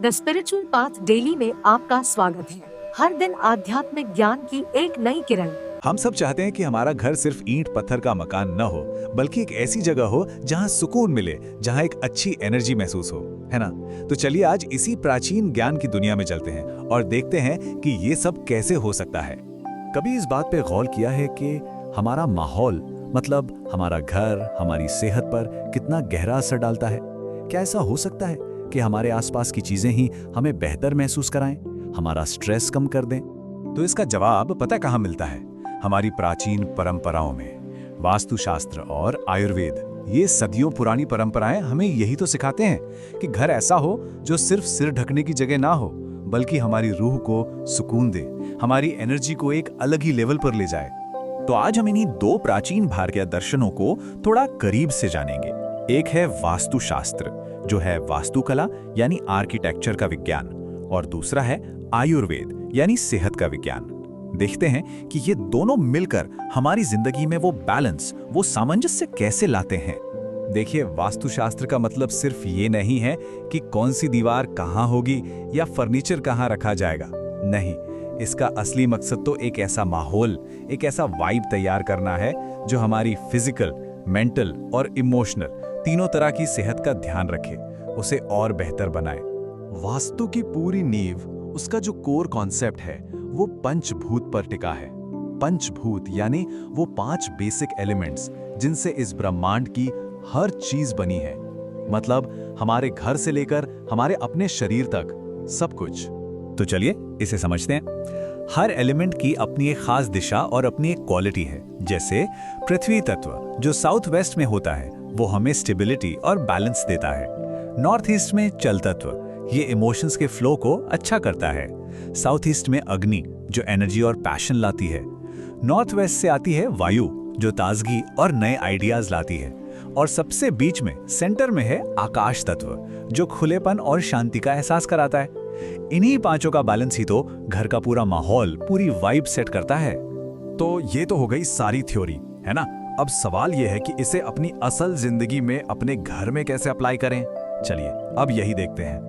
The spiritual path daily में आपका स्वागत है। हर दिन आध्यात्मिक ज्ञान की एक नई किरण। हम सब चाहते हैं कि हमारा घर सिर्फ ईंट पत्थर का मकान न हो, बल्कि एक ऐसी जगह हो जहां सुकून मिले, जहां एक अच्छी एनर्जी महसूस हो, है ना? तो चलिए आज इसी प्राचीन ज्ञान की दुनिया में चलते हैं और देखते हैं कि ये सब कैसे हो सकता है। कभी इस बात पे गौर किया है कि हमारा माहौल, मतलब हमारा घर, हमारी सेहत पर कितना गहरा असर डालता है? क्या ऐसा हो सकता है कि हमारे आसपास की चीजें ही हमें बेहतर महसूस कराएं, हमारा स्ट्रेस कम कर दें? तो इसका जवाब पता कहाँ मिलता है? हमारी प्राचीन परंपराओं में। वास्तुशास्त्र और आयुर्वेद, ये सदियों पुरानी परंपराएं हमें यही तो सिखाते हैं कि घर ऐसा हो जो सिर्फ सिर ढकने की जगह ना हो, बल्कि हमारी रूह को सुकून दे, हमारी एनर्जी को एक अलग ही लेवल पर ले जाए। तो आज हम इन्हीं दो प्राचीन भारतीय दर्शनों को थोड़ा करीब से जानेंगे। एक है वास्तुशास्त्र, जो है वास्तुकला यानी आर्किटेक्चर का विज्ञान, और दूसरा है आयुर्वेद यानी सेहत का विज्ञान। देखते हैं कि ये दोनों मिलकर हमारी जिंदगी में वो बैलेंस, वो सामंजस्य कैसे लाते हैं। देखिए, वास्तुशास्त्र का मतलब सिर्फ ये नहीं है कि कौन सी दीवार कहाँ होगी या फर्नीचर कहाँ रखा जाएगा। नहीं, इसका असली मकसद तो एक ऐसा माहौल, एक ऐसा वाइब तैयार करना है जो हमारी फिजिकल, मेंटल और इमोशनल तीनों तरह की सेहत का ध्यान रखे, उसे और बेहतर बनाए। वास्तु की पूरी नींव, उसका जो कोर कॉन्सेप्ट है, वो पंचभूत पर टिका है। पंचभूत यानी वो 5 बेसिक एलिमेंट्स जिनसे इस ब्रह्मांड की हर चीज बनी है। मतलब हमारे घर से लेकर हमारे अपने शरीर तक सब कुछ। तो चलिए इसे समझते हैं। हर एलिमेंट की अपनी एक खास दिशा और अपनी एक क्वालिटी है। जैसे पृथ्वी तत्व जो साउथ वेस्ट में होता है, वो हमें स्टेबिलिटी और बैलेंस देता है। नॉर्थ ईस्ट में जल तत्व, ये इमोशंस के फ्लो को अच्छा करता है। साउथ ईस्ट में अग्नि, जो एनर्जी और पैशन लाती है। नॉर्थ वेस्ट से आती है वायु, जो ताजगी और नए आइडियाज लाती है। और सबसे बीच में सेंटर में है आकाश तत्व, जो खुलेपन और शांति का एहसास कराता है। इन्हीं पांचों का बैलेंस ही तो घर का पूरा माहौल, पूरी वाइब सेट करता है। तो ये तो हो गई सारी थ्योरी, है ना? अब सवाल ये है कि इसे अपनी असल जिंदगी में, अपने घर में कैसे अप्लाई करें। चलिए अब यही देखते हैं।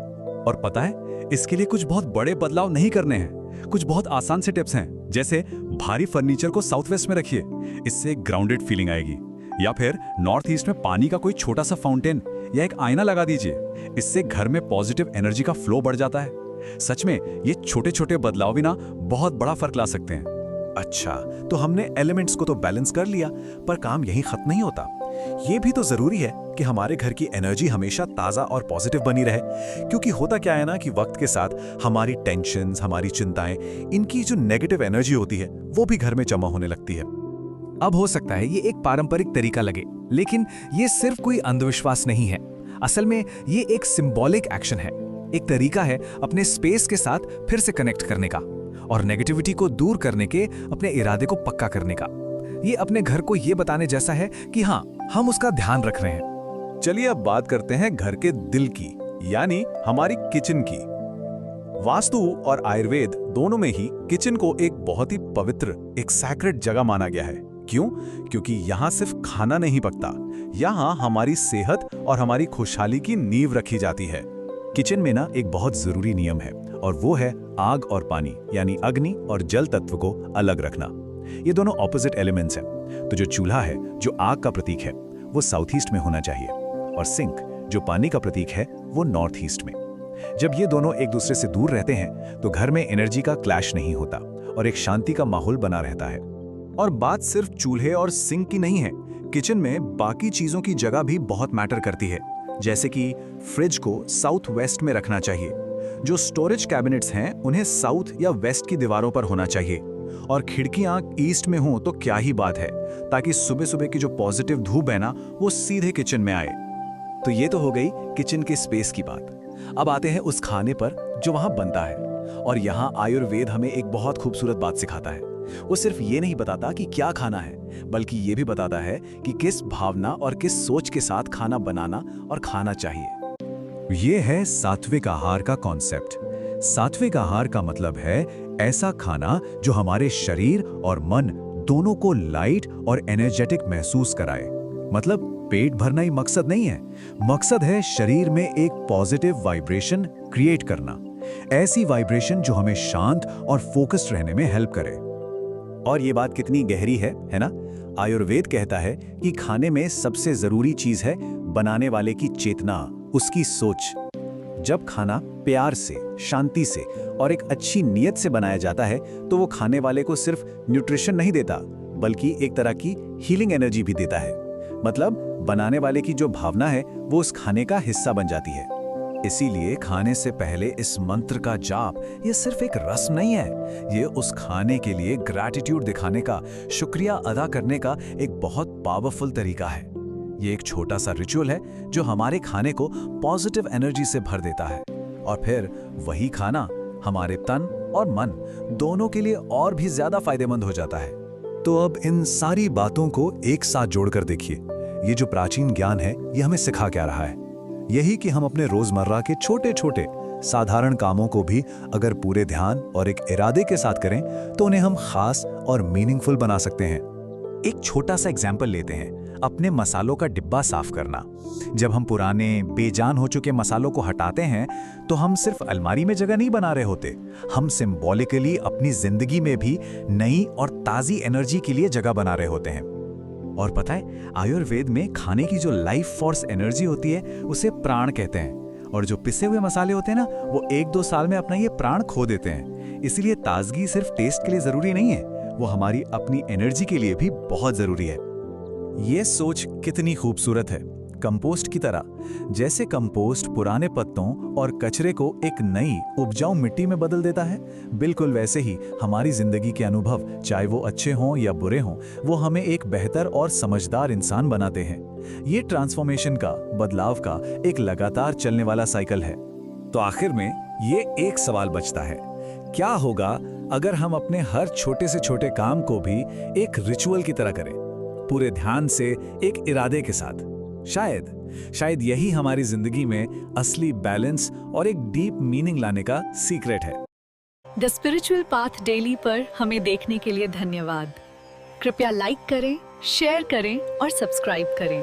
और पता है, इसके लिए कुछ बहुत बड़े बदलाव नहीं करने हैं। कुछ बहुत आसान से टिप्स हैं, जैसे भारी फर्नीचर को साउथ वेस्ट में रखिए, इससे ग्राउंडेड फीलिंग आएगी। या फिर नॉर्थ ईस्ट में पानी का कोई छोटा सा फाउंटेन या एक आईना लगा दीजिए, इससे घर में पॉजिटिव एनर्जी का फ्लो बढ़ जाता है। सच में ये छोटे छोटे बदलाव भी ना बहुत बड़ा फर्क ला सकते हैं। अच्छा, तो हमने एलिमेंट्स को तो बैलेंस कर लिया, पर काम यहीं खत्म नहीं होता। ये भी तो जरूरी है कि हमारे घर की एनर्जी हमेशा ताजा और पॉजिटिव बनी रहे, क्योंकि होता क्या है ना कि वक्त के साथ हमारी टेंशन्स, हमारी चिंताएं, इनकी जो नेगेटिव एनर्जी होती है, वो भी घर में जमा होने लगती है। अब हो सकता है ये एक पारंपरिक तरीका लगे, लेकिन ये सिर्फ कोई अंधविश्वास नहीं है। असल में ये एक सिंबॉलिक एक्शन है, एक तरीका है अपने स्पेस के साथ फिर से कनेक्ट करने का और नेगेटिविटी को दूर करने के अपने इरादे को पक्का करने का। ये अपने घर को ये बताने जैसा है कि हाँ, हम उसका ध्यान रख रहे हैं। चलिए अब बात करते हैं घर के दिल की, यानी हमारी किचन की। वास्तु और आयुर्वेद दोनों में ही किचन को एक बहुत ही पवित्र, एक सैक्रेड जगह माना गया है। क्यों? क्योंकि यहाँ सिर्फ खाना नहीं पकता, यहाँ हमारी सेहत और हमारी खुशहाली की नींव रखी जाती है। किचन में ना एक बहुत जरूरी नियम है, और वो है आग और पानी, यानी अग्नि और जल तत्व को अलग रखना। ये दोनों ऑपोजिट एलिमेंट्स हैं। तो जो चूल्हा है, जो आग का प्रतीक है, वो साउथ ईस्ट में होना चाहिए, और सिंक, जो पानी का प्रतीक है, वो नॉर्थ ईस्ट में। जब ये दोनों एक दूसरे से दूर रहते हैं तो घर में एनर्जी का क्लैश नहीं होता और एक शांति का माहौल बना रहता है। और बात सिर्फ चूल्हे और सिंक की नहीं है, किचन में बाकी चीजों की जगह भी बहुत मैटर करती है। जैसे कि फ्रिज को साउथ वेस्ट में रखना चाहिए, जो स्टोरेज कैबिनेट्स हैं उन्हें साउथ या वेस्ट की दीवारों पर होना चाहिए, और खिड़कियां ईस्ट में हों तो क्या ही बात है, ताकि सुबह सुबह की जो पॉजिटिव धूप है ना, वो सीधे किचन में आए। तो ये तो हो गई किचन के स्पेस की बात। अब आते हैं उस खाने पर जो वहां बनता है, और यहाँ आयुर्वेद हमें एक बहुत खूबसूरत बात सिखाता है। वो सिर्फ ये नहीं बताता कि क्या खाना है, बल्कि ये भी बताता है कि किस भावना और किस सोच के साथ खाना बनाना और खाना चाहिए। ये है सात्विक आहार का कॉन्सेप्ट। सात्विक आहार का मतलब है ऐसा खाना जो हमारे शरीर और मन दोनों को लाइट और एनर्जेटिक महसूस कराए। मतलब पेट भरना ही मकसद नहीं है। मकसद है शरीर में एक पॉजिटिव वाइब्रेशन क्रिएट करना, ऐसी वाइब्रेशन जो हमें शांत और फोकस्ड रहने में हेल्प करे। और ये बात कितनी गहरी है ना? आयुर्वेद कहता है कि खाने में सबसे जरूरी चीज है बनाने वाले की चेतना, उसकी सोच। जब खाना प्यार से, शांति से और एक अच्छी नीयत से बनाया जाता है तो वो खाने वाले को सिर्फ न्यूट्रिशन नहीं देता, बल्कि एक तरह की हीलिंग एनर्जी भी देता है। मतलब बनाने वाले की जो भावना है वो उस खाने का हिस्सा बन जाती है। इसीलिए खाने से पहले इस मंत्र का जाप ये सिर्फ एक रस्म नहीं है, ये उस खाने के लिए ग्रैटिट्यूड दिखाने का, शुक्रिया अदा करने का एक बहुत पावरफुल तरीका है। ये एक छोटा सा रिचुअल है जो हमारे खाने को पॉजिटिव एनर्जी से भर देता है, और फिर वही खाना हमारे तन और मन दोनों के लिए और भी ज्यादा फायदेमंद हो जाता है। तो अब इन सारी बातों को एक साथ जोड़कर देखिए, ये जो प्राचीन ज्ञान है ये हमें सिखा क्या रहा है? यही कि हम अपने रोजमर्रा के छोटे छोटे साधारण कामों को भी अगर पूरे ध्यान और एक इरादे के साथ करें तो उन्हें हम खास और मीनिंगफुल बना सकते हैं। एक छोटा सा एग्जाम्पल लेते हैं, अपने मसालों का डिब्बा साफ करना। जब हम पुराने बेजान हो चुके मसालों को हटाते हैं तो हम सिर्फ अलमारी में जगह नहीं बना रहे होते, हम सिंबॉलिकली अपनी जिंदगी में भी नई और ताज़ी एनर्जी के लिए जगह बना रहे होते हैं। और पता है, आयुर्वेद में खाने की जो लाइफ फोर्स एनर्जी होती है उसे प्राण कहते हैं, और जो पिसे हुए मसाले होते हैं ना वो 1-2 साल में अपना ये प्राण खो देते हैं। इसलिए ताजगी सिर्फ टेस्ट के लिए जरूरी नहीं है, वो हमारी अपनी एनर्जी के लिए भी बहुत जरूरी है। ये सोच कितनी खूबसूरत है, कंपोस्ट की तरह। जैसे कंपोस्ट पुराने पत्तों और कचरे को एक नई उपजाऊ मिट्टी में बदल देता है, बिल्कुल वैसे ही हमारी जिंदगी के अनुभव, चाहे वो अच्छे हों या बुरे हों, वो हमें एक बेहतर और समझदार इंसान बनाते हैं। ये ट्रांसफॉर्मेशन का, बदलाव का एक लगातार चलने वाला साइकिल है। तो आखिर में ये एक सवाल बचता है, क्या होगा अगर हम अपने हर छोटे से छोटे काम को भी एक रिचुअल की तरह करें, पूरे ध्यान से, एक इरादे के साथ? शायद यही हमारी जिंदगी में असली बैलेंस और एक डीप मीनिंग लाने का सीक्रेट है। द स्पिरिचुअल पाथ डेली पर हमें देखने के लिए धन्यवाद। कृपया लाइक करें, शेयर करें और सब्सक्राइब करें।